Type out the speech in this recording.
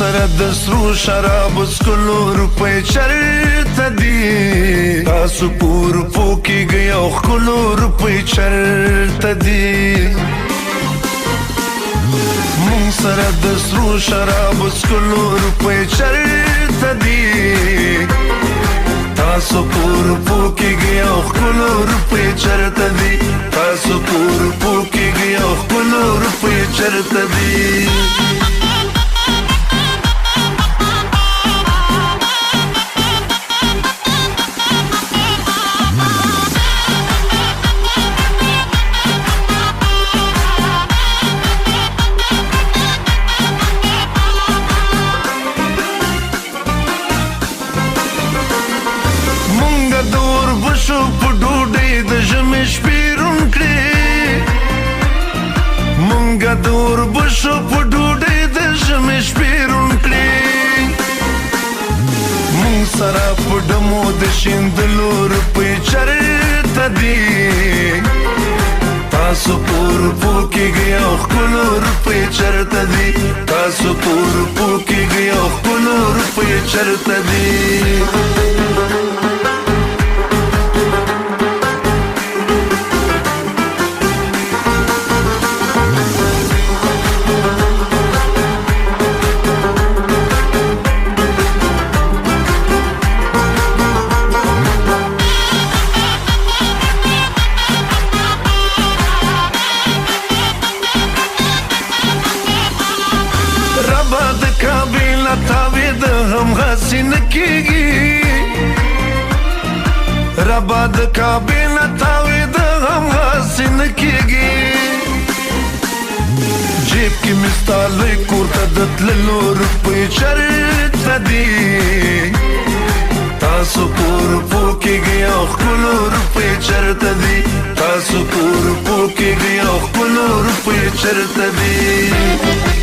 سره د سرو شرابو څکلو روپۍ چرته دي تاسو پور پوکیږئ او ښکلو روپۍ چرته دي مونږ سره د سرو شرابو څکلو روپۍ چرته دي تاسو پور پوکیږئ او ښکلو روپۍ چرته دي تاسو پور پوکیږئ او ښکلو روپۍ چرته دي شو په ډوډۍ د ژمې شپې روڼ کړې مونږه د اوربشو په ډوډۍ د ژمې شپې روڼ کړې مونږ سره په ډمو د شیندلو روپۍ چرته دي تاسو پور پوکیږئ او ښکلو روپۍ چرته دي تاسو پور پوکیږئ او ښکلو روپۍ چرته دي تاوید هم غسی نکیگی ربا د کعبه نه تاوید هم غسی نکیگی جیب کی مستالی کورتا د تللو روپۍ چرته دي تاسو پور پوکیږئ او ښکلو روپۍ چرته دي تاسو پور پوکیږئ او ښکلو روپۍ چرته دي